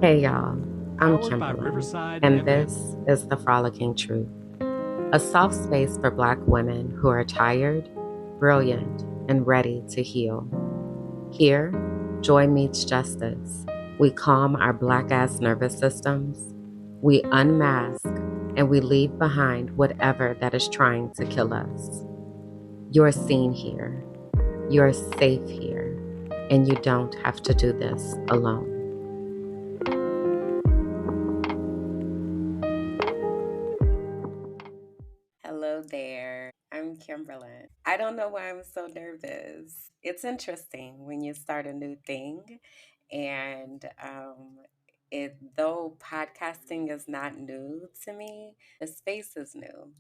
Hey y'all, I'm Powered by Kimberland, Riverside and FM. this is the Frolicking Truth, a soft space for Black women who are tired, brilliant, and ready to heal. Here, joy meets justice. We calm our Black ass nervous systems, we unmask, and we leave behind whatever that is trying to kill us. You're seen here, you're safe here, and you don't have to do this alone. Hello there. I'm Kimberland. I don't know why I'm so nervous. It's interesting when you start a new thing, and though podcasting is not new to me, the space is new.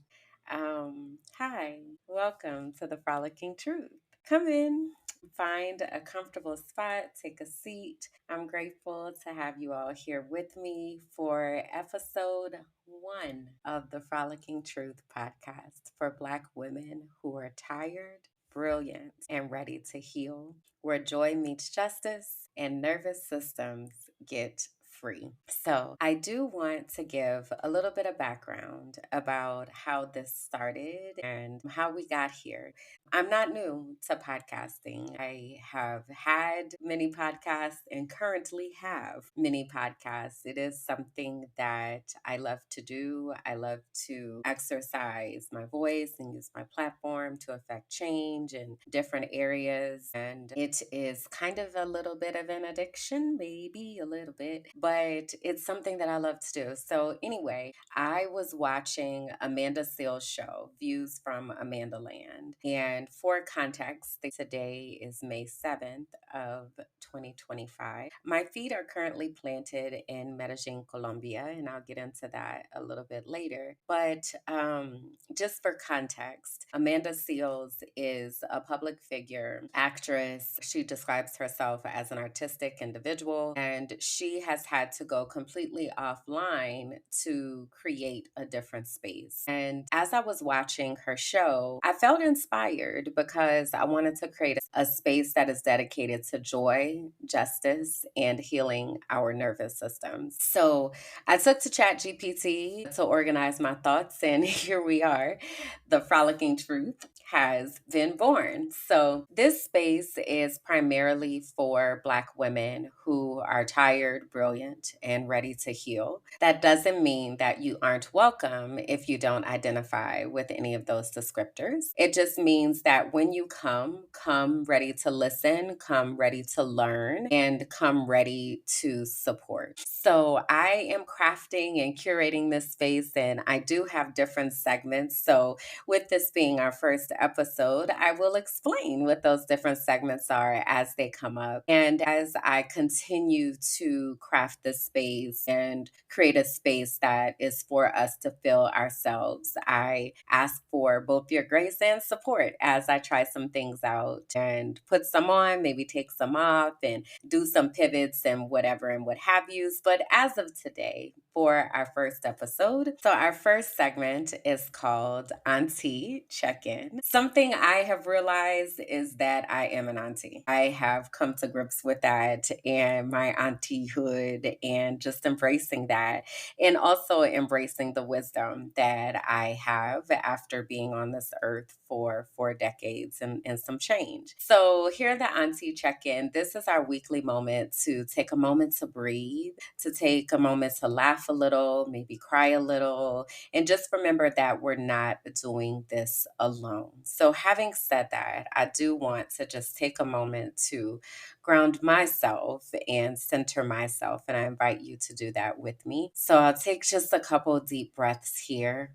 Hi, welcome to the Frolicking Truth. Come in, find a comfortable spot, take a seat. I'm grateful to have you all here with me for episode one of the Frolicking Truth podcast for Black women who are tired, brilliant, and ready to heal, where joy meets justice and nervous systems get free. So, I do want to give a little bit of background about how this started and how we got here. I'm not new to podcasting. I have had many podcasts and currently have many podcasts. It is something that I love to do. I love to exercise my voice and use my platform to affect change in different areas. And it is kind of a little bit of an addiction, maybe a little bit, but it's something that I love to do. So, anyway, I was watching Amanda Seales' show, Views from Amanda Land. And for context, today is May 7th of 2025. My feet are currently planted in Medellin, Colombia, and I'll get into that a little bit later. But just for context, Amanda Seales is a public figure, actress. She describes herself as an artistic individual, and she has had to go completely offline to create a different space. And as I was watching her show, I felt inspired because I wanted to create a space that is dedicated to joy, justice, and healing our nervous systems. So I took to ChatGPT to organize my thoughts, and here we are. The Frolicking Truth has been born. So, this space is primarily for Black women who are tired, brilliant, and ready to heal. That doesn't mean that you aren't welcome if you don't identify with any of those descriptors. It just means that when you come ready to listen, come ready to learn, and come ready to support. So, I am crafting and curating this space, and I do have different segments. So, with this being our first episode, I will explain what those different segments are as they come up. And as I continue to craft this space and create a space that is for us to fill ourselves, I ask for both your grace and support as I try some things out and put some on, maybe take some off, and do some pivots and whatever and what have yous. But as of today, for our first episode. So, our first segment is called Auntie Check In. Something I have realized is that I am an auntie. I have come to grips with that and my auntie-hood and just embracing that, and also embracing the wisdom that I have after being on this earth for 4 decades and some change. So, here the Auntie Check In. This is our weekly moment to take a moment to breathe, to take a moment to laugh a little, maybe cry a little, and just remember that we're not doing this alone. So, having said that, I do want to just take a moment to ground myself and center myself, and I invite you to do that with me. So, I'll take just a couple deep breaths here.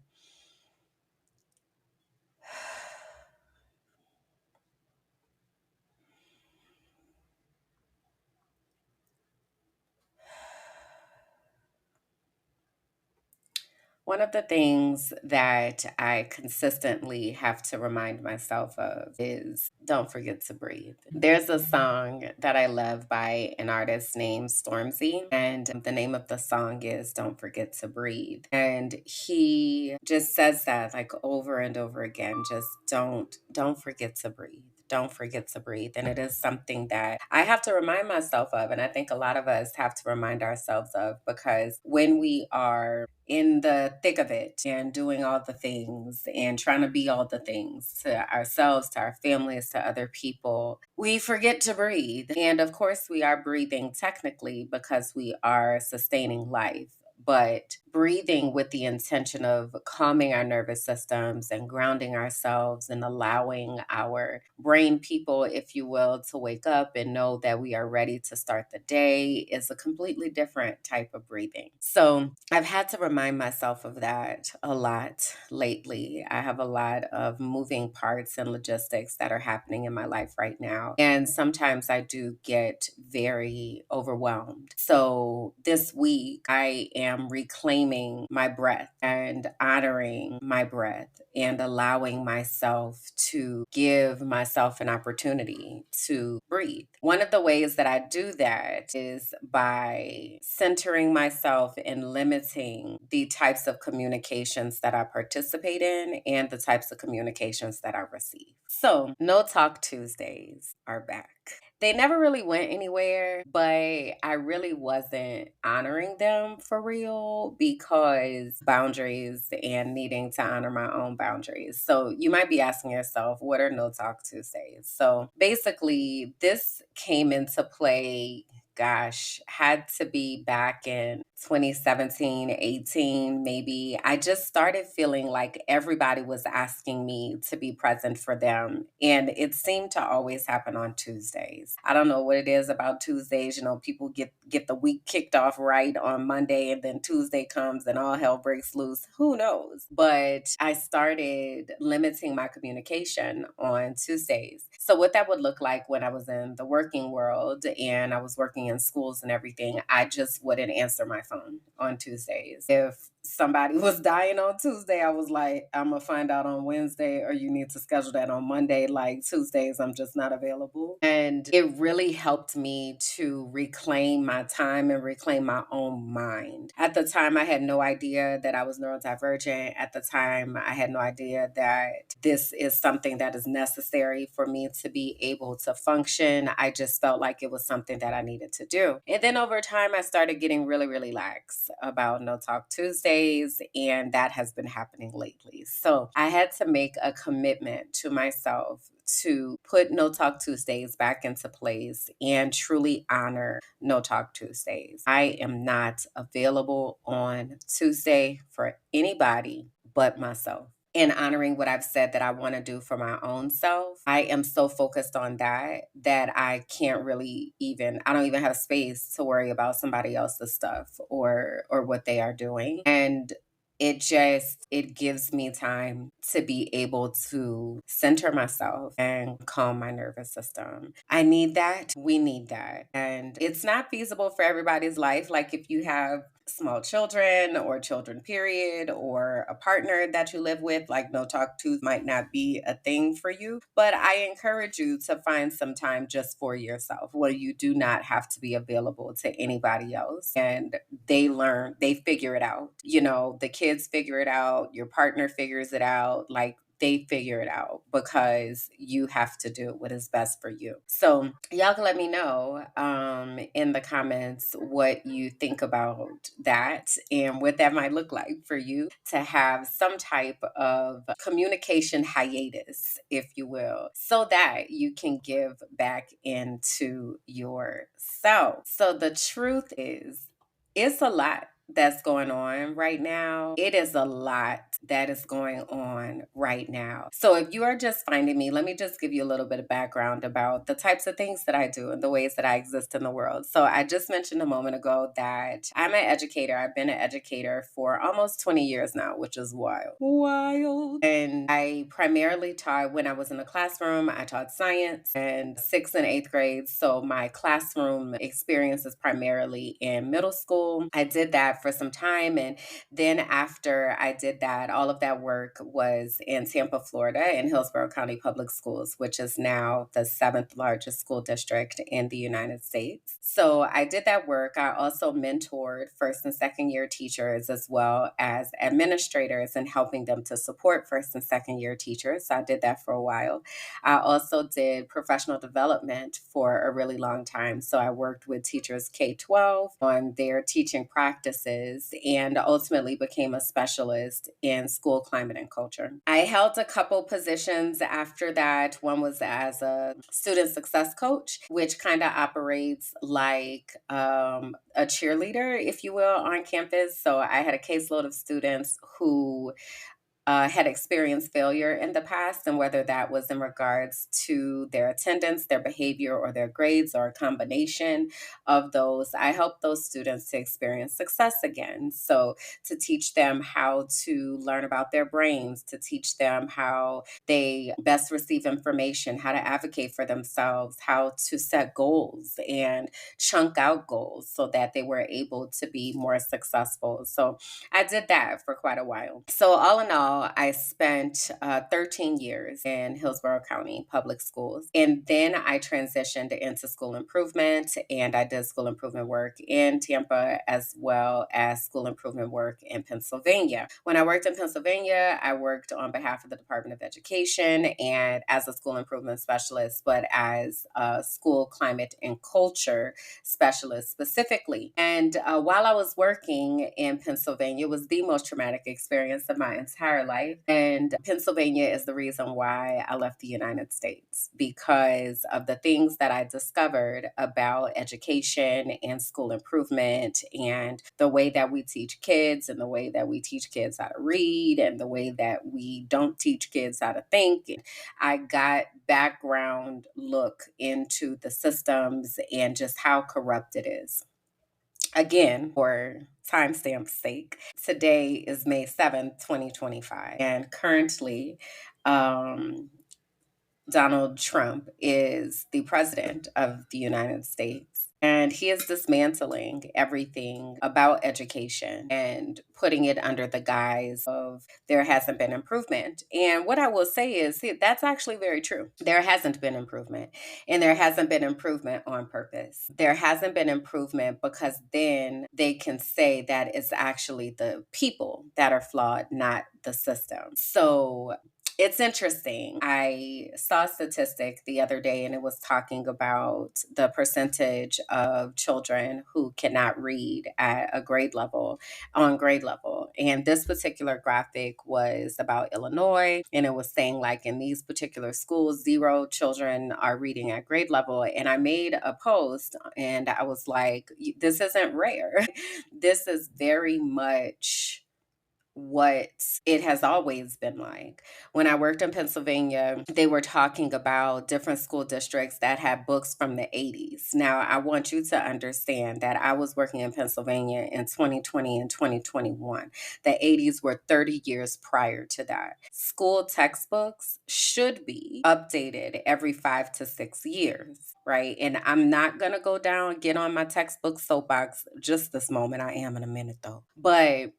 One of the things that I consistently have to remind myself of is don't forget to breathe. There's a song that I love by an artist named Stormzy, and the name of the song is Don't Forget to Breathe. And he just says that like over and over again, just don't forget to breathe. Don't forget to breathe. And it is something that I have to remind myself of. And I think a lot of us have to remind ourselves of, because when we are in the thick of it and doing all the things and trying to be all the things to ourselves, to our families, to other people, we forget to breathe. And of course, we are breathing technically because we are sustaining life. But breathing with the intention of calming our nervous systems and grounding ourselves and allowing our brain people, if you will, to wake up and know that we are ready to start the day is a completely different type of breathing. So I've had to remind myself of that a lot lately. I have a lot of moving parts and logistics that are happening in my life right now. And sometimes I do get very overwhelmed. So this week, I am reclaiming my breath and honoring my breath and allowing myself to give myself an opportunity to breathe. One of the ways that I do that is by centering myself and limiting the types of communications that I participate in and the types of communications that I receive. So, No Talk Tuesdays are back. They never really went anywhere, but I really wasn't honoring them for real because boundaries and needing to honor my own boundaries. So you might be asking yourself, what are No Talk Tuesdays? So basically, this came into play, gosh, had to be back in 2017, 18, maybe. I just started feeling like everybody was asking me to be present for them. And it seemed to always happen on Tuesdays. I don't know what it is about Tuesdays. People get the week kicked off right on Monday, and then Tuesday comes and all hell breaks loose. Who knows? But I started limiting my communication on Tuesdays. So what that would look like when I was in the working world and I was working in schools and everything, I just wouldn't answer my phone on Tuesdays. If somebody was dying on Tuesday, I was like, I'm gonna find out on Wednesday, or you need to schedule that on Monday. Like Tuesdays, I'm just not available. And it really helped me to reclaim my time and reclaim my own mind. At the time, I had no idea that I was neurodivergent. At the time, I had no idea that this is something that is necessary for me to be able to function. I just felt like it was something that I needed to do. And then over time, I started getting really, really lax about No Talk Tuesdays, and that has been happening lately. So I had to make a commitment to myself to put No Talk Tuesdays back into place and truly honor No Talk Tuesdays. I am not available on Tuesday for anybody but myself. And honoring what I've said that I want to do for my own self, I am so focused on that I can't really I don't even have space to worry about somebody else's stuff or what they are doing. And it gives me time to be able to center myself and calm my nervous system. I need that. We need that. And it's not feasible for everybody's life. Like if you have small children or children period or a partner that you live with, like No Talk Tuesday might not be a thing for you. But I encourage you to find some time just for yourself where you do not have to be available to anybody else. And they figure it out. The kids figure it out, your partner figures it out, like they figure it out because you have to do what is best for you. So y'all can let me know in the comments what you think about that and what that might look like for you to have some type of communication hiatus, if you will, so that you can give back into yourself. So the truth is, it's a lot that's going on right now. It is a lot that is going on right now. So if you are just finding me, let me just give you a little bit of background about the types of things that I do and the ways that I exist in the world. So I just mentioned a moment ago that I'm an educator. I've been an educator for almost 20 years now, which is wild. Wild. And I primarily taught when I was in the classroom. I taught science and 6th and 8th grades. So my classroom experience is primarily in middle school. I did that that for some time. And then after I did that, all of that work was in Tampa, Florida, in Hillsborough County Public Schools, which is now the seventh largest school district in the United States. So I did that work. I also mentored first and second year teachers as well as administrators and helping them to support first and second year teachers. So I did that for a while. I also did professional development for a really long time. So I worked with teachers K 12 on their teaching practices and ultimately became a specialist in school climate and culture. I held a couple positions after that. One was as a student success coach, which kind of operates like a cheerleader, if you will, on campus. So I had a caseload of students who had experienced failure in the past, and whether that was in regards to their attendance, their behavior, or their grades, or a combination of those, I helped those students to experience success again. So, to teach them how to learn about their brains, to teach them how they best receive information, how to advocate for themselves, how to set goals and chunk out goals so that they were able to be more successful. So, I did that for quite a while. So, all in all, I spent 13 years in Hillsborough County Public Schools. And then I transitioned into school improvement, and I did school improvement work in Tampa as well as school improvement work in Pennsylvania. When I worked in Pennsylvania, I worked on behalf of the Department of Education and as a school improvement specialist, but as a school climate and culture specialist specifically. And while I was working in Pennsylvania, it was the most traumatic experience of my entire life. And Pennsylvania is the reason why I left the United States, because of the things that I discovered about education and school improvement and the way that we teach kids and the way that we teach kids how to read and the way that we don't teach kids how to think. I got background look into the systems and just how corrupt it is. Again, for timestamp's sake, today is May 7th, 2025. And currently, um, Donald Trump is the president of the United States. And he is dismantling everything about education and putting it under the guise of there hasn't been improvement. And what I will say is that's actually very true. There hasn't been improvement. And there hasn't been improvement on purpose. There hasn't been improvement because then they can say that it's actually the people that are flawed, not the system. So it's interesting. I saw a statistic the other day and it was talking about the percentage of children who cannot read at a grade level, on grade level. And this particular graphic was about Illinois. And it was saying, like, in these particular schools, 0 children are reading at grade level. And I made a post and I was like, this isn't rare. This is very much what it has always been like. When I worked in Pennsylvania, they were talking about different school districts that had books from the 80s. Now, I want you to understand that I was working in Pennsylvania in 2020 and 2021. The 80s were 30 years prior to that. School textbooks should be updated every 5 to 6 years, right? And I'm not going to get on my textbook soapbox just this moment. I am in a minute though. But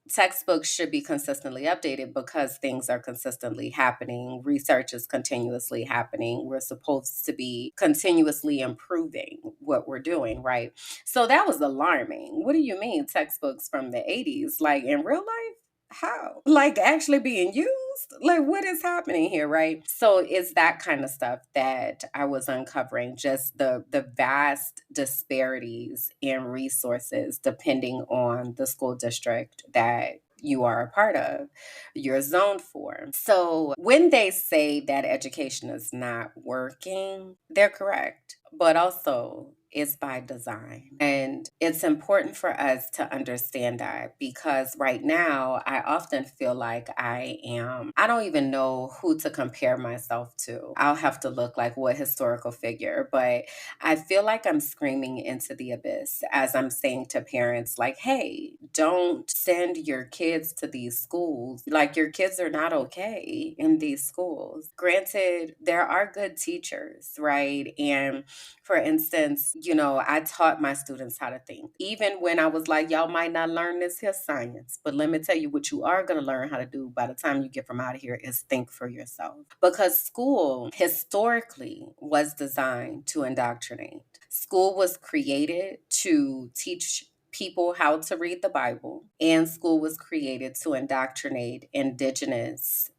textbooks should be consistently updated because things are consistently happening. Research is continuously happening. We're supposed to be continuously improving what we're doing, right? So that was alarming. What do you mean textbooks from the 80s? Like in real life? How? Like actually being used? Like what is happening here, right? So it's that kind of stuff that I was uncovering, just the vast disparities in resources depending on the school district that you are a part of, you're zoned for. So when they say that education is not working, they're correct. But also, it's by design. And it's important for us to understand that because right now, I often feel like I don't even know who to compare myself to. I'll have to look like what historical figure, but I feel like I'm screaming into the abyss as I'm saying to parents, like, hey, don't send your kids to these schools. Like, your kids are not okay in these schools. Granted, there are good teachers, right? And for instance, I taught my students how to think. Even when I was like, y'all might not learn this here science, but let me tell you what you are going to learn how to do by the time you get from out of here is think for yourself. Because school historically was designed to indoctrinate. School was created to teach people how to read the Bible, and school was created to indoctrinate indigenous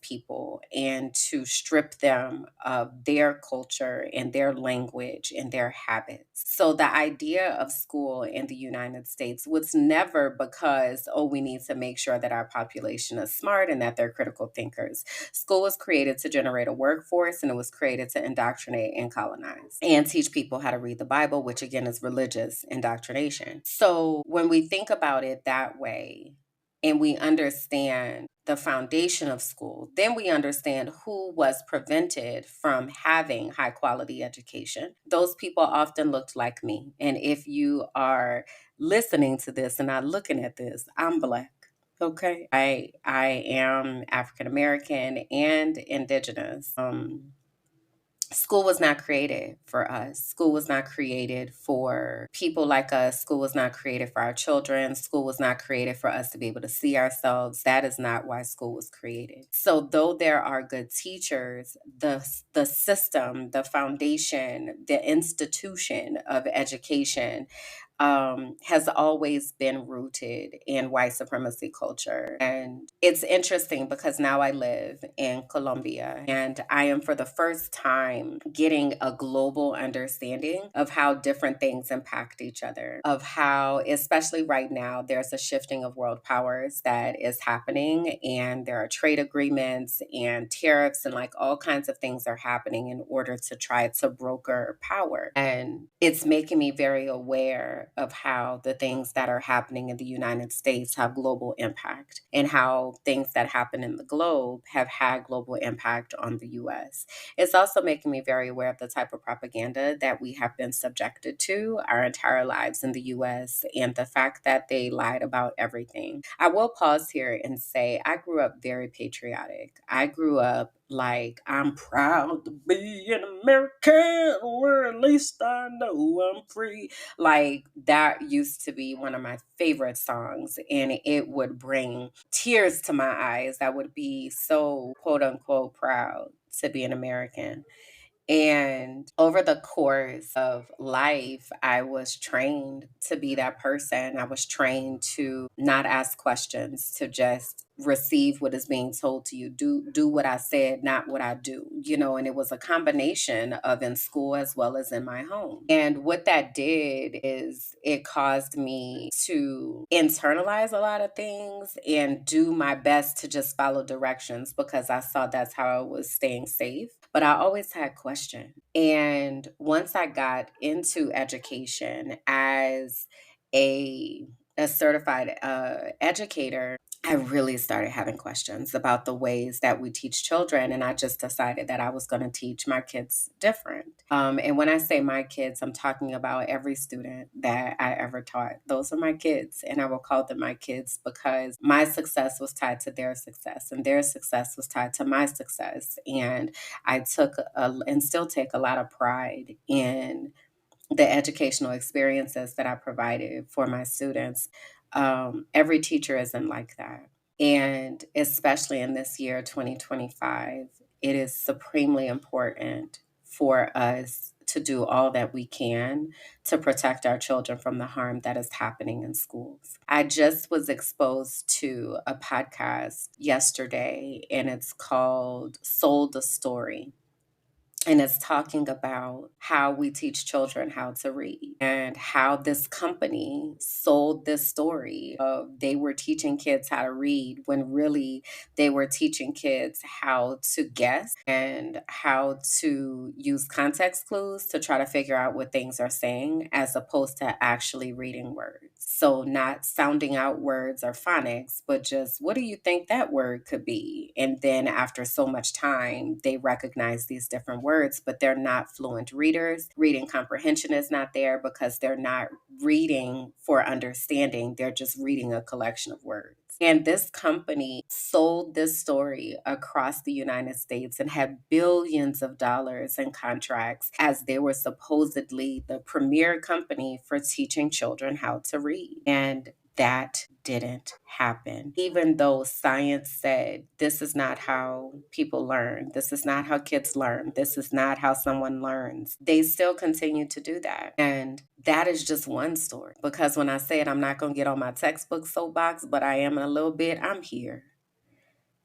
people and to strip them of their culture and their language and their habits. So the idea of school in the United States was never because, oh, we need to make sure that our population is smart and that they're critical thinkers. School was created to generate a workforce, and it was created to indoctrinate and colonize and teach people how to read the Bible, which again is religious indoctrination. So when we think about it that way, and we understand the foundation of school, then we understand who was prevented from having high quality education. Those people often looked like me. And if you are listening to this and not looking at this, I'm Black. Okay. I am African American and indigenous. School was not created for us. School was not created for people like us. School was not created for our children. School was not created for us to be able to see ourselves. That is not why school was created. So though there are good teachers, the system, the foundation, the institution of education has always been rooted in white supremacy culture. And it's interesting because now I live in Colombia, and I am for the first time getting a global understanding of how different things impact each other, of how, especially right now, there's a shifting of world powers that is happening, and there are trade agreements and tariffs and like all kinds of things are happening in order to try to broker power. And it's making me very aware of how the things that are happening in the United States have global impact, and how things that happen in the globe have had global impact on the US. It's also making me very aware of the type of propaganda that we have been subjected to our entire lives in the US, and the fact that they lied about everything. I will pause here and say I grew up very patriotic. I grew up like, I'm proud to be an American, or at least I know I'm free. Like, that used to be one of my favorite songs, and it would bring tears to my eyes. I would be so quote unquote proud to be an American. And over the course of life, I was trained to be that person. I was trained to not ask questions, to just receive what is being told to you. Do what I said, not what I do. And it was a combination of in school as well as in my home. And what that did is it caused me to internalize a lot of things and do my best to just follow directions because I saw that's how I was staying safe. But I always had questions. And once I got into education as a certified educator, I really started having questions about the ways that we teach children. And I just decided that I was going to teach my kids different. And when I say my kids, I'm talking about every student that I ever taught. Those are my kids. And I will call them my kids because my success was tied to their success, and their success was tied to my success. And I took and still take a lot of pride in the educational experiences that I provided for my students. Every teacher isn't like that. And especially in this year, 2025, it is supremely important for us to do all that we can to protect our children from the harm that is happening in schools. I just was exposed to a podcast yesterday, and it's called Sold the Story. And it's talking about how we teach children how to read, and how this company sold this story of they were teaching kids how to read when really they were teaching kids how to guess and how to use context clues to try to figure out what things are saying, as opposed to actually reading words. So not sounding out words or phonics, but just what do you think that word could be? And then after so much time, they recognize these different words, but they're not fluent readers. Reading comprehension is not there because they're not reading for understanding. They're just reading a collection of words. And this company sold this story across the United States and had billions of dollars in contracts as they were supposedly the premier company for teaching children how to read. And that didn't happen. Even though science said this is not how people learn, this is not how kids learn, this is not how someone learns, they still continue to do that. And that is just one story. Because when I said I'm not going to get on my textbook soapbox, but I am a little bit, I'm here.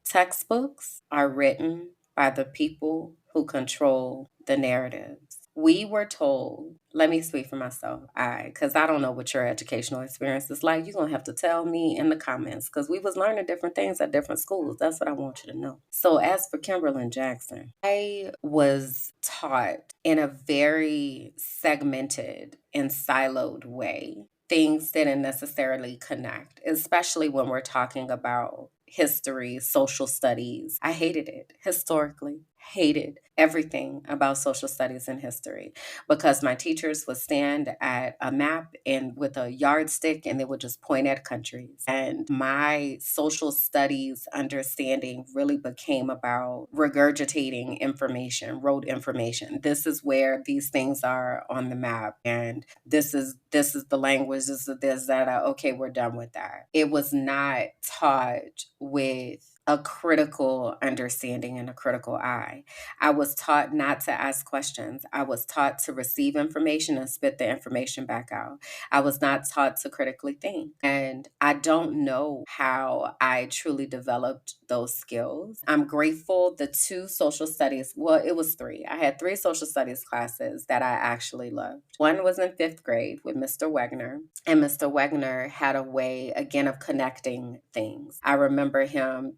Textbooks are written by the people who control the narratives. We were told, let me speak for myself, because I don't know what your educational experience is like. You're going to have to tell me in the comments, because we was learning different things at different schools. That's what I want you to know. So as for Kimberland Jackson, I was taught in a very segmented and siloed way. Things didn't necessarily connect, especially when we're talking about history, social studies. I hated it historically, hated everything about social studies and history because my teachers would stand at a map and with a yardstick and they would just point at countries. And my social studies understanding really became about regurgitating information, rote information. This is where these things are on the map, and this is the language, this is this, that, okay, we're done with that. It was not taught with a critical understanding and a critical eye. I was taught not to ask questions. I was taught to receive information and spit the information back out. I was not taught to critically think. And I don't know how I truly developed those skills. I'm grateful the two social studies, well, it was three. I had three social studies classes that I actually loved. One was in fifth grade with Mr. Wegner, and Mr. Wegner had a way, again, of connecting things. I remember him,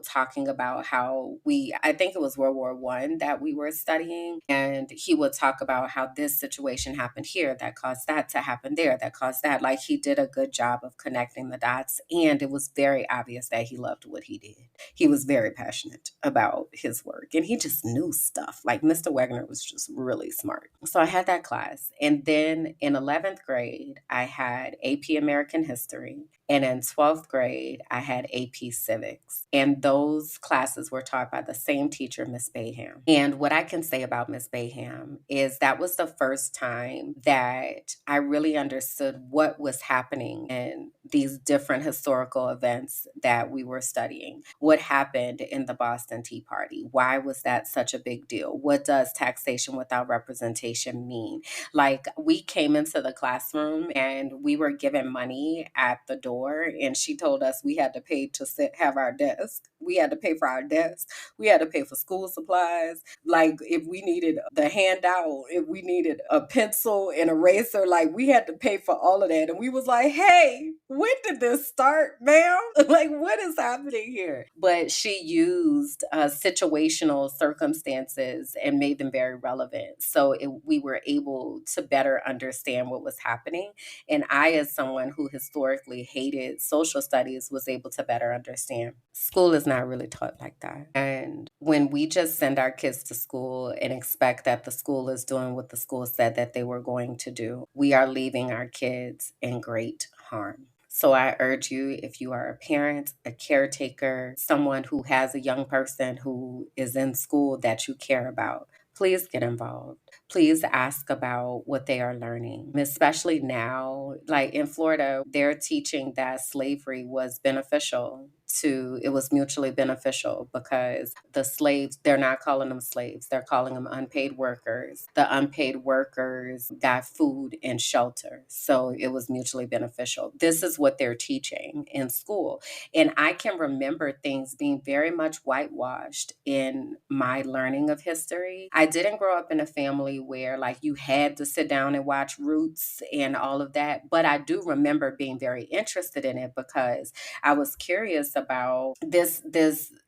talking about how I think it was World War I that we were studying, and he would talk about how this situation happened here that caused that to happen there, that caused that. Like, he did a good job of connecting the dots, and it was very obvious that he loved what he did. He was very passionate about his work, and he just knew stuff. Like, Mr. Wegner was just really smart. So I had that class. And then in 11th grade, I had AP American History. And in 12th grade, I had AP Civics. And those classes were taught by the same teacher, Miss Bayham. And what I can say about Miss Bayham is that was the first time that I really understood what was happening in these different historical events that we were studying. What happened in the Boston Tea Party? Why was that such a big deal? What does taxation without representation mean? Like, we came into the classroom and we were given money at the door, and she told us we had to pay to have our desk. We had to pay for our desk. We had to pay for school supplies. Like, if we needed the handout, if we needed a pencil and eraser, like, we had to pay for all of that. And we was like, hey, when did this start, ma'am? Like, what is happening here? But she used situational circumstances and made them very relevant. So we were able to better understand what was happening. And I, as someone who historically hated social studies, was able to better understand. School is not really taught like that. And when we just send our kids to school and expect that the school is doing what the school said that they were going to do, we are leaving our kids in great harm. So I urge you, if you are a parent, a caretaker, someone who has a young person who is in school that you care about, please get involved. Please ask about what they are learning, especially now. Like in Florida, they're teaching that slavery was beneficial it was mutually beneficial because the slaves, they're not calling them slaves, they're calling them unpaid workers. The unpaid workers got food and shelter. So it was mutually beneficial. This is what they're teaching in school. And I can remember things being very much whitewashed in my learning of history. I didn't grow up in a family where like you had to sit down and watch Roots and all of that, but I do remember being very interested in it because I was curious about this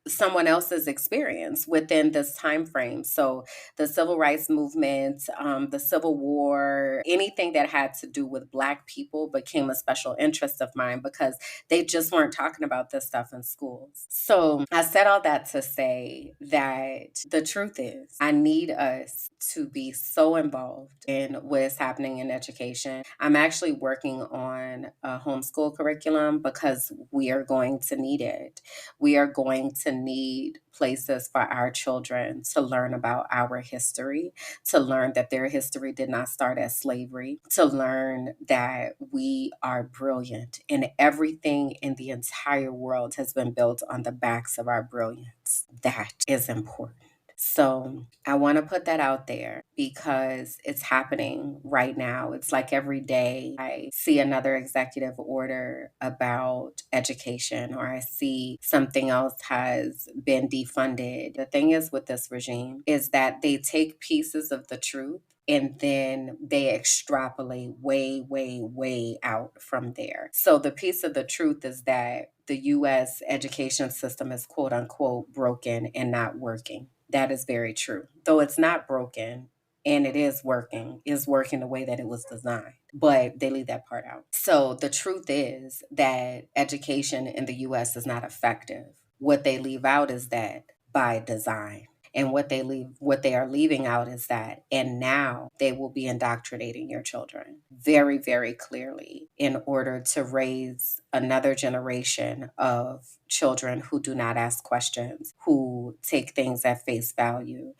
someone else's experience within this time frame. So the civil rights movement, the Civil War, anything that had to do with Black people became a special interest of mine because they just weren't talking about this stuff in schools. So I said all that to say that the truth is, I need us to be so involved in what is happening in education. I'm actually working on a homeschool curriculum because we are going to need it. We are going to need places for our children to learn about our history, to learn that their history did not start as slavery, to learn that we are brilliant and everything in the entire world has been built on the backs of our brilliance. That is important. So I want to put that out there because it's happening right now. It's like every day I see another executive order about education, or I see something else has been defunded. The thing is with this regime is that they take pieces of the truth and then they extrapolate way, way, way out from there. So the piece of the truth is that the US education system is quote unquote broken and not working. That is very true. Though it's not broken and it is working the way that it was designed. But they leave that part out. So the truth is that education in the US is not effective. What they leave out is that by design. And what they are leaving out is that, and now they will be indoctrinating your children very, very clearly in order to raise another generation of children who do not ask questions, who take things at face value.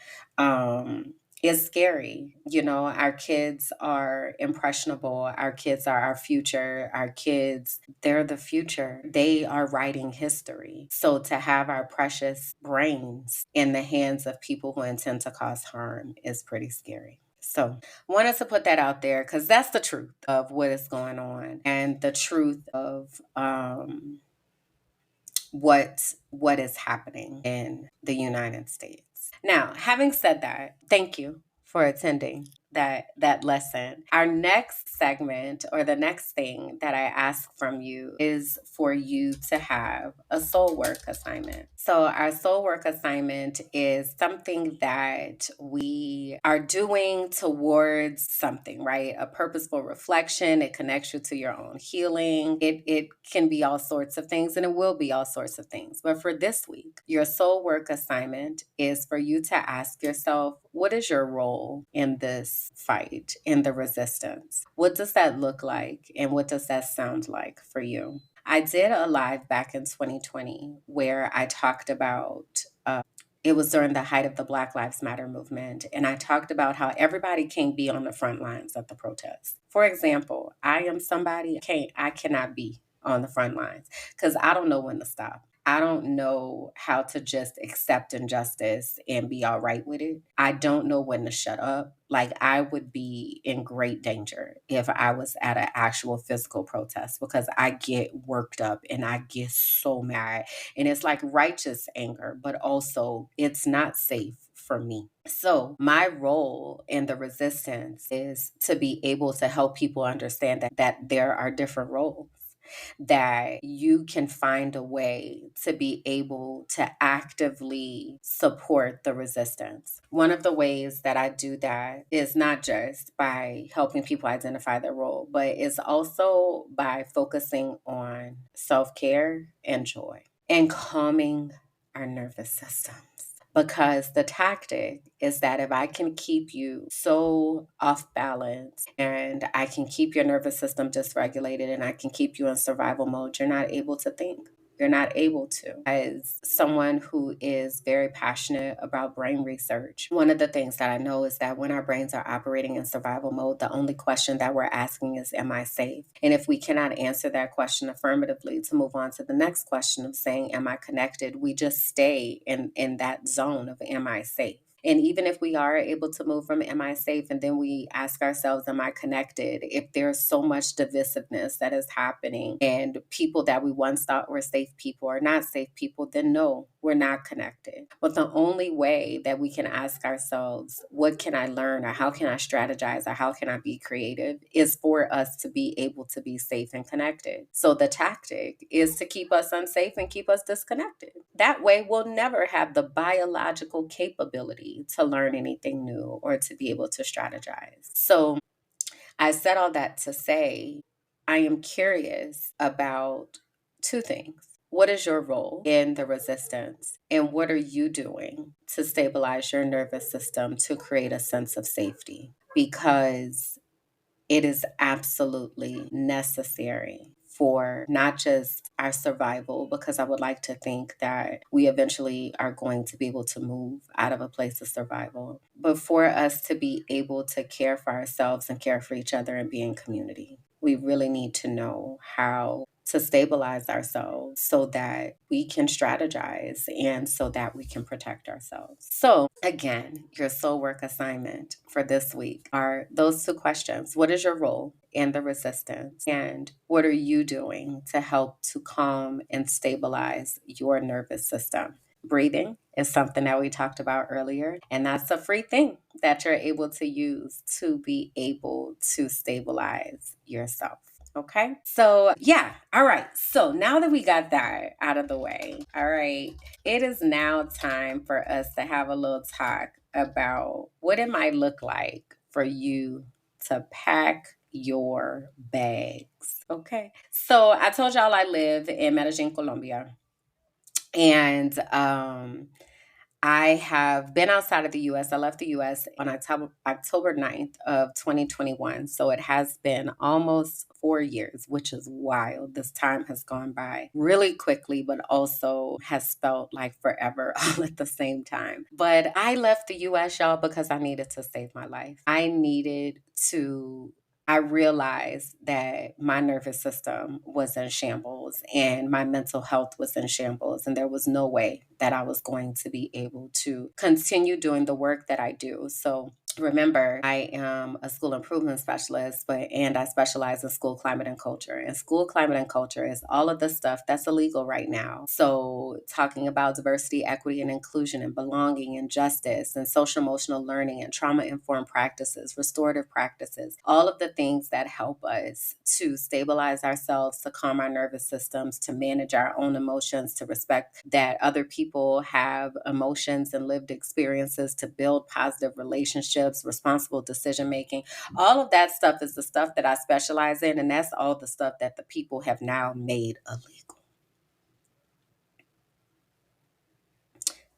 It's scary. You know, our kids are impressionable. Our kids are our future. Our kids, they're the future. They are writing history. So to have our precious brains in the hands of people who intend to cause harm is pretty scary. So I wanted to put that out there because that's the truth of what is going on and the truth of what is happening in the United States. Now, having said that, thank you for attending that lesson. Our next segment, or the next thing that I ask from you, is for you to have a soul work assignment. So our soul work assignment is something that we are doing towards something, right? A purposeful reflection. It connects you to your own healing. It can be all sorts of things, and it will be all sorts of things. But for this week, your soul work assignment is for you to ask yourself, what is your role in this fight, in the resistance? What does that look like? And what does that sound like for you? I did a live back in 2020 where I talked about, it was during the height of the Black Lives Matter movement. And I talked about how everybody can't be on the front lines of the protest. For example, I am somebody, I cannot be on the front lines because I don't know when to stop. I don't know how to just accept injustice and be all right with it. I don't know when to shut up. Like, I would be in great danger if I was at an actual physical protest because I get worked up and I get so mad. And it's like righteous anger, but also it's not safe for me. So, my role in the resistance is to be able to help people understand that there are different roles, that you can find a way to be able to actively support the resistance. One of the ways that I do that is not just by helping people identify their role, but it's also by focusing on self-care and joy and calming our nervous systems. Because the tactic is that if I can keep you so off balance and I can keep your nervous system dysregulated and I can keep you in survival mode, you're not able to think. You're not able to. As someone who is very passionate about brain research, one of the things that I know is that when our brains are operating in survival mode, the only question that we're asking is, am I safe? And if we cannot answer that question affirmatively to move on to the next question of saying, am I connected? We just stay in that zone of, am I safe? And even if we are able to move from am I safe and then we ask ourselves, am I connected? If there's so much divisiveness that is happening and people that we once thought were safe people are not safe people, then no, we're not connected. But the only way that we can ask ourselves, what can I learn, or how can I strategize, or how can I be creative, is for us to be able to be safe and connected. So the tactic is to keep us unsafe and keep us disconnected. That way, we'll never have the biological capability to learn anything new or to be able to strategize. So I said all that to say, I am curious about two things. What is your role in the resistance? And what are you doing to stabilize your nervous system to create a sense of safety? Because it is absolutely necessary for not just our survival, because I would like to think that we eventually are going to be able to move out of a place of survival, but for us to be able to care for ourselves and care for each other and be in community. We really need to know how to stabilize ourselves so that we can strategize and so that we can protect ourselves. So, again, your soul work assignment for this week are those two questions. What is your role in the resistance? And what are you doing to help to calm and stabilize your nervous system? Breathing is something that we talked about earlier, and that's a free thing that you're able to use to be able to stabilize yourself. Okay. So, yeah. All right. So, now that we got that out of the way, all right, it is now time for us to have a little talk about what it might look like for you to pack your bags. Okay. So, I told y'all I live in Medellin, Colombia. And I have been outside of the US. I left the US on October 9th of 2021. So it has been almost 4 years, which is wild. This time has gone by really quickly, but also has felt like forever all at the same time. But I left the US, y'all, because I needed to save my life. I realized that my nervous system was in shambles and my mental health was in shambles. And there was no way that I was going to be able to continue doing the work that I do. So remember, I am a school improvement specialist, and I specialize in school climate and culture. And school climate and culture is all of the stuff that's illegal right now. So talking about diversity, equity, and inclusion, and belonging, and justice, and social emotional learning, and trauma informed practices, restorative practices, all of the things that help us to stabilize ourselves, to calm our nervous systems, to manage our own emotions, to respect that other people have emotions and lived experiences, to build positive relationships, responsible decision making. All of that stuff is the stuff that I specialize in, and that's all the stuff that the people have now made illegal.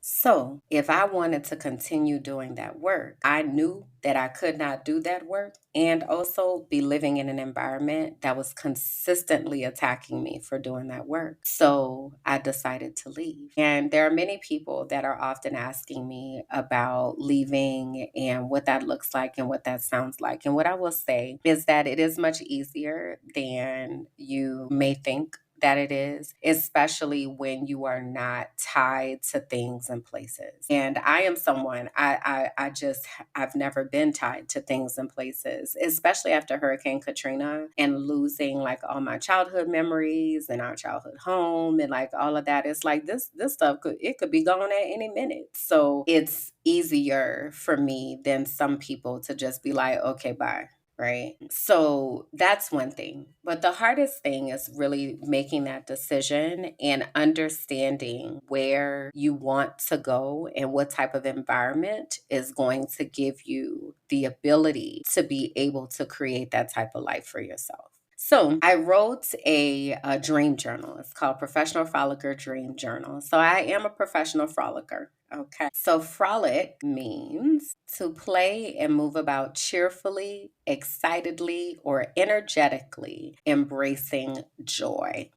So, if I wanted to continue doing that work, I knew that I could not do that work and also be living in an environment that was consistently attacking me for doing that work. So, I decided to leave. And there are many people that are often asking me about leaving and what that looks like and what that sounds like. And what I will say is that it is much easier than you may think that it is, especially when you are not tied to things and places. And I am someone, I've never been tied to things and places, especially after Hurricane Katrina and losing like all my childhood memories and our childhood home and like all of that. It's like this stuff could be gone at any minute. So it's easier for me than some people to just be like, okay, bye. Right. So that's one thing. But the hardest thing is really making that decision and understanding where you want to go and what type of environment is going to give you the ability to be able to create that type of life for yourself. So I wrote a dream journal. It's called Professional Frolicker Dream Journal. So I am a professional frolicker. Okay. So frolic means to play and move about cheerfully, excitedly, or energetically, embracing joy.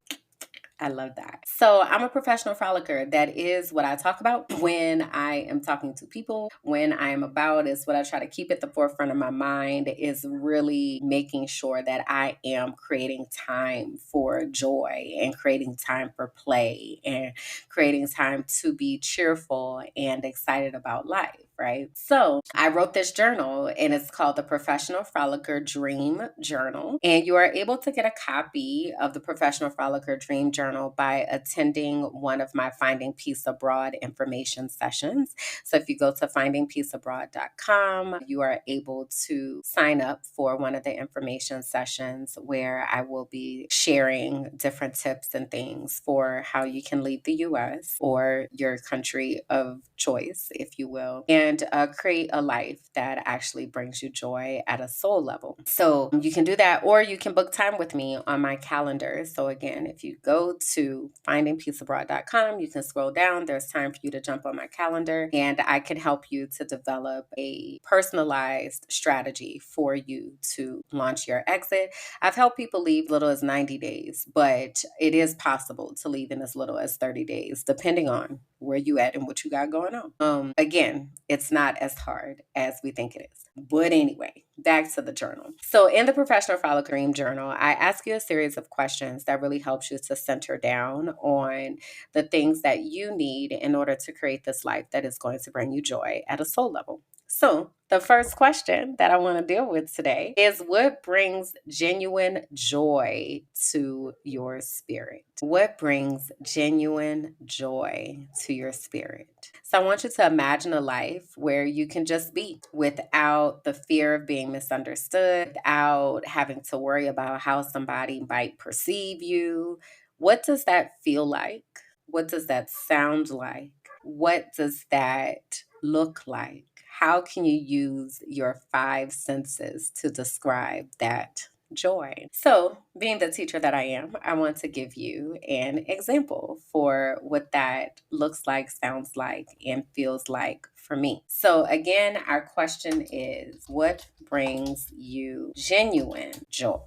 I love that. So I'm a professional frolicker. That is what I talk about when I am talking to people. When I am about is what I try to keep at the forefront of my mind is really making sure that I am creating time for joy and creating time for play and creating time to be cheerful and excited about life. right? So I wrote this journal, and it's called the Professional Frolicker Dream Journal. And you are able to get a copy of the Professional Frolicker Dream Journal by attending one of my Finding Peace Abroad information sessions. So if you go to findingpeaceabroad.com, you are able to sign up for one of the information sessions where I will be sharing different tips and things for how you can leave the US or your country of choice, if you will, and create a life that actually brings you joy at a soul level. So you can do that, or you can book time with me on my calendar. So again, if you go to findingpeaceabroad.com, you can scroll down. There's time for you to jump on my calendar, and I can help you to develop a personalized strategy for you to launch your exit. I've helped people leave little as 90 days, but it is possible to leave in as little as 30 days, depending on where you at and what you got going on. Again, it's not as hard as we think it is. But anyway, back to the journal. So in the Professional Frolic Dream Journal, I ask you a series of questions that really helps you to center down on the things that you need in order to create this life that is going to bring you joy at a soul level. So the first question that I want to deal with today is, what brings genuine joy to your spirit? What brings genuine joy to your spirit? So I want you to imagine a life where you can just be without the fear of being misunderstood, without having to worry about how somebody might perceive you. What does that feel like? What does that sound like? What does that look like? How can you use your five senses to describe that joy? So, being the teacher that I am, I want to give you an example for what that looks like, sounds like, and feels like for me. So, again, our question is, what brings you genuine joy?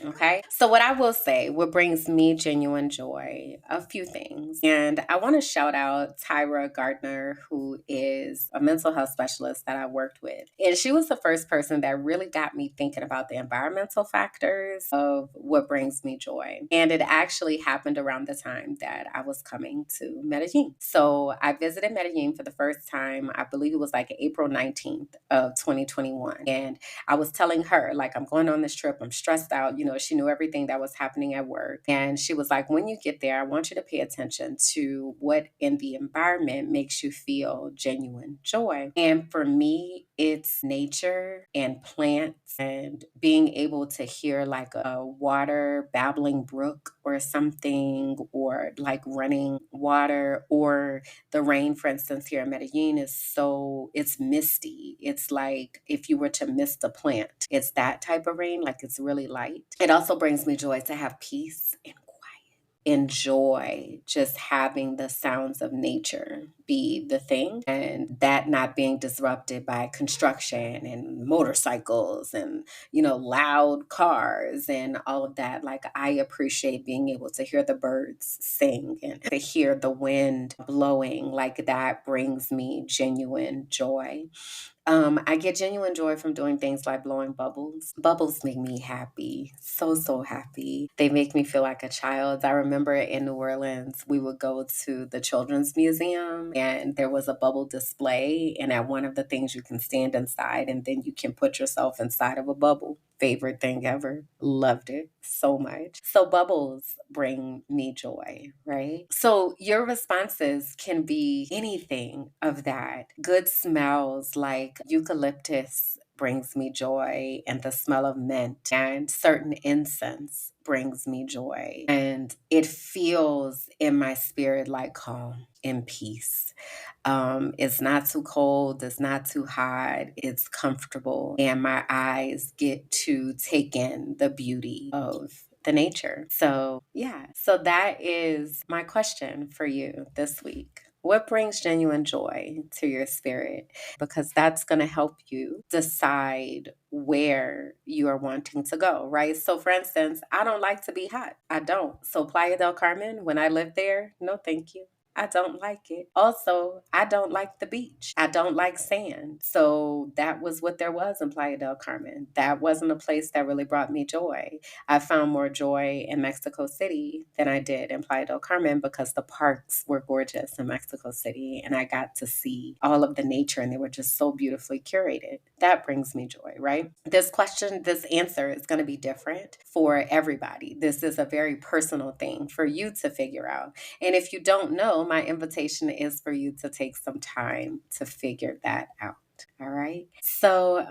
Okay. So, what I will say, what brings me genuine joy, a few things. And I want to shout out Tyra Gardner, who is a mental health specialist that I worked with. And she was the first person that really got me thinking about the environmental factors of what brings me joy. And it actually happened around the time that I was coming to Medellin. So, I visited Medellin for the first time, I believe it was like April 19th of 2021. And I was telling her, like, I'm going on this trip. I'm stressed out. She knew everything that was happening at work. And she was like, when you get there, I want you to pay attention to what in the environment makes you feel genuine joy. And for me, it's nature and plants and being able to hear like a water babbling brook or something, or like running water, or the rain, for instance, here in Medellin it's misty. It's like if you were to mist a plant, it's that type of rain, like it's really light. It also brings me joy to have peace and enjoy just having the sounds of nature be the thing, and that not being disrupted by construction and motorcycles and loud cars and all of that. Like, I appreciate being able to hear the birds sing and to hear the wind blowing. Like, that brings me genuine joy. I get genuine joy from doing things like blowing bubbles. Bubbles make me happy. So, so happy. They make me feel like a child. I remember in New Orleans, we would go to the Children's Museum and there was a bubble display. And at one of the things, you can stand inside and then you can put yourself inside of a bubble. Favorite thing ever. Loved it so much. So bubbles bring me joy, right? So your responses can be anything of that. Good smells like eucalyptus brings me joy, and the smell of mint and certain incense brings me joy. And it feels in my spirit like calm and peace. It's not too cold, it's not too hot, it's comfortable, and my eyes get to take in the beauty of the nature. So, yeah. So that is my question for you this week. What brings genuine joy to your spirit? Because that's going to help you decide where you are wanting to go, right? So, for instance, I don't like to be hot. I don't. So, Playa del Carmen, when I lived there, no, thank you. I don't like it. Also, I don't like the beach. I don't like sand. So that was what there was in Playa del Carmen. That wasn't a place that really brought me joy. I found more joy in Mexico City than I did in Playa del Carmen because the parks were gorgeous in Mexico City and I got to see all of the nature and they were just so beautifully curated. That brings me joy, right? This answer is going to be different for everybody. This is a very personal thing for you to figure out. And if you don't know, my invitation is for you to take some time to figure that out. All right. So,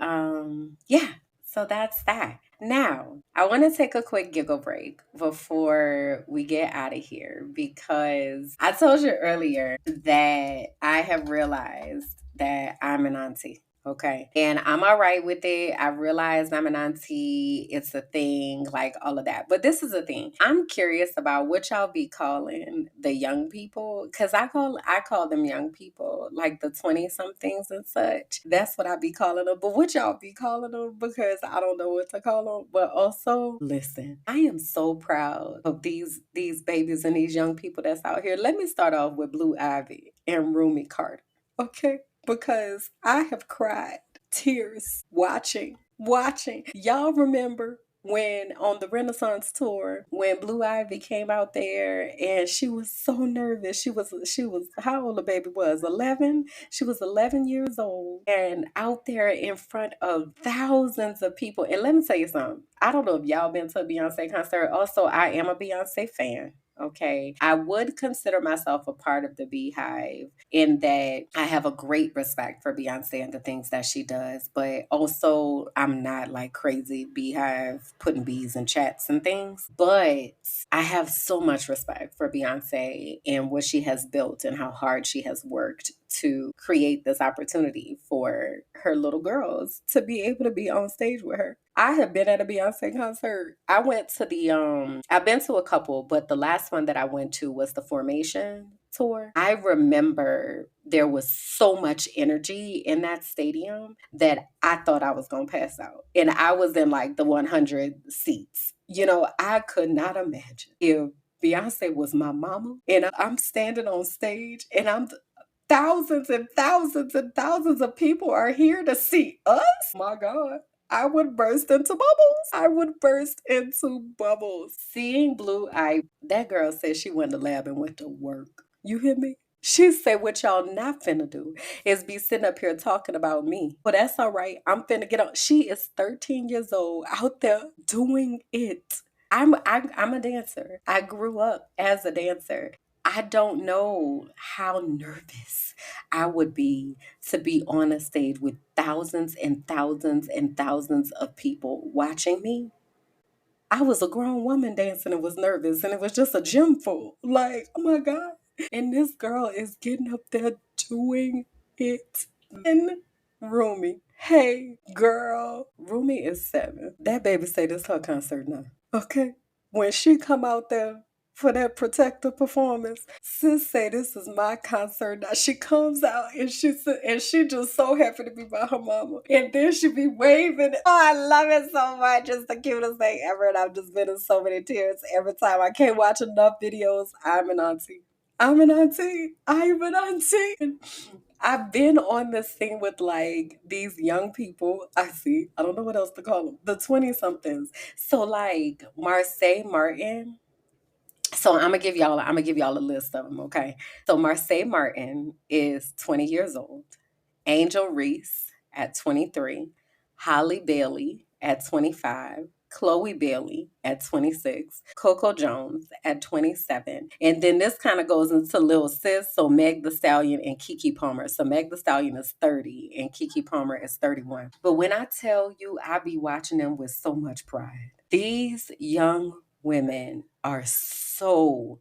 yeah. So that's that. Now, I want to take a quick giggle break before we get out of here because I told you earlier that I have realized that I'm an auntie. Okay. And I'm all right with it. I realized I'm an auntie. It's a thing, like all of that. But this is a thing. I'm curious about what y'all be calling the young people. Cause I call them young people, like the 20 somethings and such. That's what I be calling them. But what y'all be calling them? Because I don't know what to call them. But also, listen, I am so proud of these babies and these young people that's out here. Let me start off with Blue Ivy and Rumi Carter. Okay, because I have cried tears watching. Y'all remember when on the Renaissance tour when Blue Ivy came out there and she was so nervous. She was how old the baby was? 11. She was 11 years old and out there in front of thousands of people. And let me tell you something. I don't know if y'all been to a Beyonce concert. Also, I am a Beyonce fan. Okay. I would consider myself a part of the Beehive in that I have a great respect for Beyonce and the things that she does, but also I'm not like crazy Beehive putting bees in chats and things. But I have so much respect for Beyonce and what she has built and how hard she has worked to create this opportunity for her little girls to be able to be on stage with her. I have been at a Beyonce concert. I've been to a couple, but the last one that I went to was the Formation tour. I remember there was so much energy in that stadium that I thought I was going to pass out. And I was in like the 100 seats. You know, I could not imagine if Beyonce was my mama and I'm standing on stage and thousands and thousands and thousands of people are here to see us. My God. I would burst into bubbles. I would burst into bubbles. Seeing Blue Eye, that girl said she went to lab and went to work. You hear me? She said, what y'all not finna do is be sitting up here talking about me. But that's all right. I'm finna get on. She is 13 years old out there doing it. I'm a dancer. I grew up as a dancer. I don't know how nervous I would be to be on a stage with thousands and thousands and thousands of people watching me. I was a grown woman dancing and was nervous, and it was just a gym full. Like, oh my God. And this girl is getting up there doing it. And Rumi, hey, girl. Rumi is 7. That baby say this her concert now. Okay? When she come out there for that protective performance, sis say this is my concert now. She comes out and she just so happy to be by her mama. And then she be waving. Oh, I love it so much. It's the cutest thing ever. And I've just been in so many tears every time. I can't watch enough videos. I'm an auntie. I'm an auntie. I'm an auntie. And I've been on this thing with like these young people. I don't know what else to call them. The 20 somethings. So like Marseille Martin. So I'm gonna give y'all a list of them, okay? So Marseille Martin is 20 years old. Angel Reese at 23, Holly Bailey at 25, Chloe Bailey at 26, Coco Jones at 27. And then this kind of goes into Lil Sis, so Meg the Stallion and Kiki Palmer. So Meg the Stallion is 30 and Kiki Palmer is 31. But when I tell you, I be watching them with so much pride. These young women are so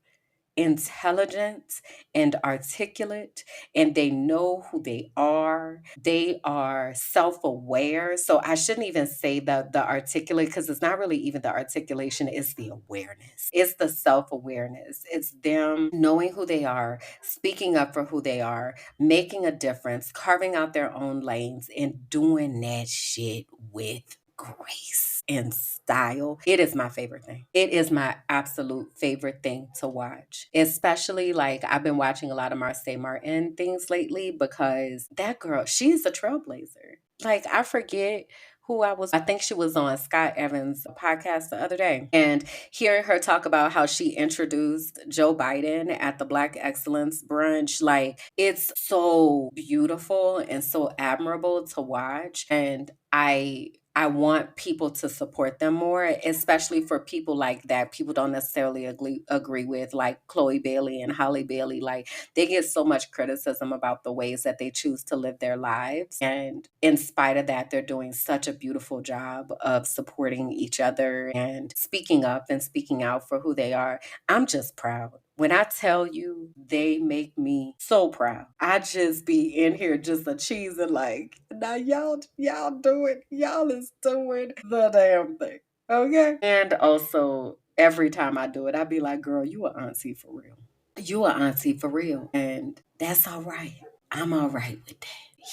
intelligent and articulate, and they know who they are. They are self-aware. So I shouldn't even say the articulate because it's not really even the articulation, it's the awareness. It's the self-awareness. It's them knowing who they are, speaking up for who they are, making a difference, carving out their own lanes, and doing that shit with grace and style. It is my favorite thing. It is my absolute favorite thing to watch. Especially like I've been watching a lot of Marseille Martin things lately because that girl, she's a trailblazer. Like I forget who I think she was on Scott Evans' podcast the other day. And hearing her talk about how she introduced Joe Biden at the Black Excellence brunch, like it's so beautiful and so admirable to watch. And I want people to support them more, especially for people like that people don't necessarily agree with, like Chloe Bailey and Holly Bailey. Like they get so much criticism about the ways that they choose to live their lives. And in spite of that, they're doing such a beautiful job of supporting each other and speaking up and speaking out for who they are. I'm just proud. When I tell you, they make me so proud. I just be in here just a cheesing like, now y'all do it. Y'all is doing the damn thing. Okay. And also every time I do it, I be like, girl, you a auntie for real. You a auntie for real. And that's all right. I'm all right with that.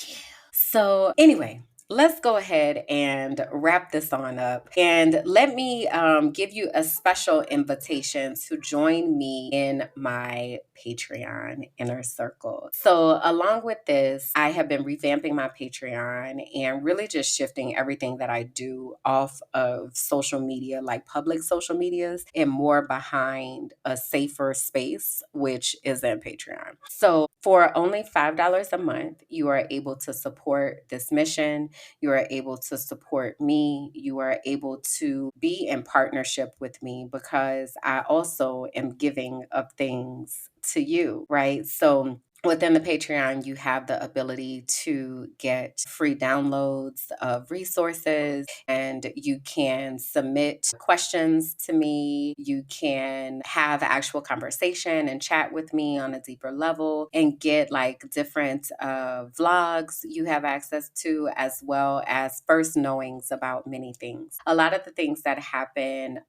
Yeah. So anyway, let's go ahead and wrap this on up. And let me give you a special invitation to join me in my Patreon inner circle. So along with this, I have been revamping my Patreon and really just shifting everything that I do off of social media, like public social medias, and more behind a safer space, which is in Patreon. So for only $5 a month, you are able to support this mission. You are able to support me. You are able to be in partnership with me because I also am giving of things to you, right? So within the Patreon, you have the ability to get free downloads of resources and you can submit questions to me. You can have actual conversation and chat with me on a deeper level and get like different vlogs you have access to, as well as first knowings about many things. A lot of the things that happen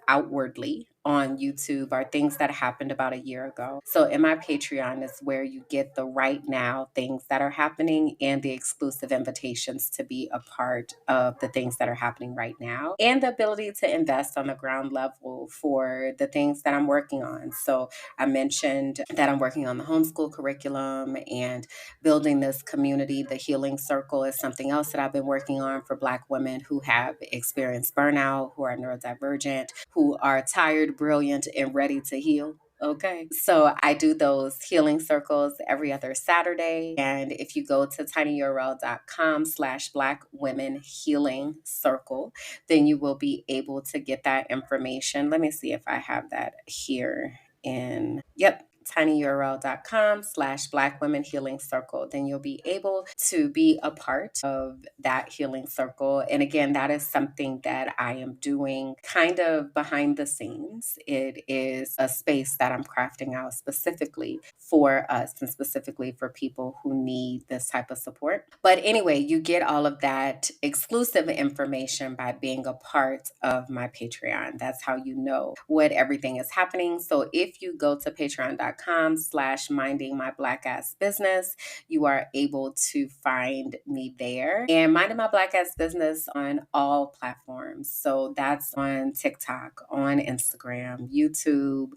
outwardly on YouTube are things that happened about a year ago. So in my Patreon is where you get the right now things that are happening and the exclusive invitations to be a part of the things that are happening right now and the ability to invest on the ground level for the things that I'm working on. So I mentioned that I'm working on the homeschool curriculum and building this community. The healing circle is something else that I've been working on for Black women who have experienced burnout, who are neurodivergent, who are tired, brilliant, and ready to heal. Okay. So I do those healing circles every other Saturday. And if you go to tinyurl.com/Black Women Healing Circle, then you will be able to get that information. Let me see if I have that here yep, tinyurl.com/Black Women Healing Circle. Then you'll be able to be a part of that healing circle. And again, that is something that I am doing kind of behind the scenes. It is a space that I'm crafting out specifically for us and specifically for people who need this type of support. But anyway, you get all of that exclusive information by being a part of my Patreon. That's how you know what everything is happening. So if you go to patreon.com/minding my black ass business, you are able to find me there. And Minding My Black Ass Business on all platforms. So that's on TikTok, on Instagram, YouTube.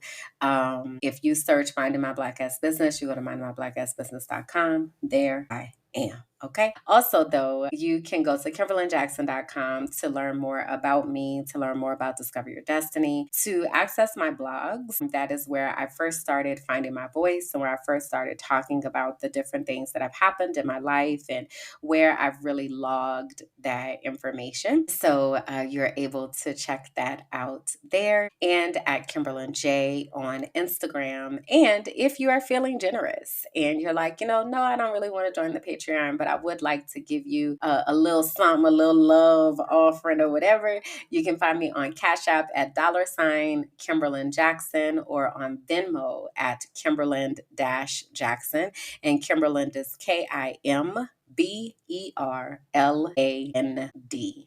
If you search Minding My Black Ass Business, you go to mindmybblackassbusiness.com. There I am. Okay. Also, though, you can go to kimberlandjackson.com to learn more about me, to learn more about Discover Your Destiny, to access my blogs. That is where I first started finding my voice and where I first started talking about the different things that have happened in my life and where I've really logged that information. So you're able to check that out there and at Kimberland J on Instagram. And if you are feeling generous and you're like, no, I don't really want to join the Patreon, but I would like to give you a little something, a little love offering or whatever, you can find me on Cash App at $Kimberland Jackson or on Venmo at Kimberland-Jackson. And Kimberland is KIMBERLAND. BERLAND.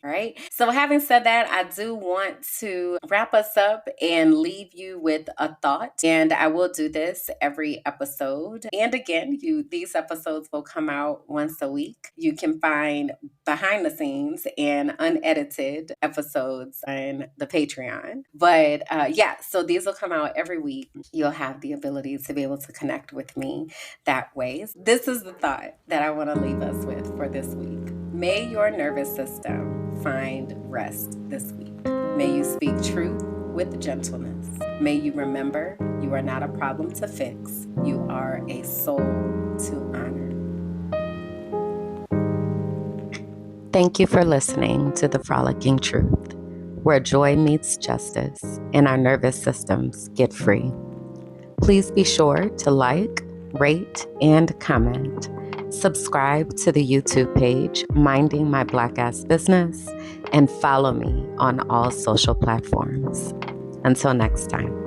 All right. So having said that, I do want to wrap us up and leave you with a thought. And I will do this every episode. And again, these episodes will come out once a week. You can find behind the scenes and unedited episodes on the Patreon. But so these will come out every week. You'll have the ability to be able to connect with me that way. This is the thought that I want to leave us with for this week. May your nervous system find rest this week. May you speak truth with gentleness. May you remember you are not a problem to fix. You are a soul to honor. Thank you for listening to The Frolicking Truth, where joy meets justice and our nervous systems get free. Please be sure to like, rate, and comment. Subscribe to the YouTube page, Minding My Black Ass Business, and follow me on all social platforms. Until next time.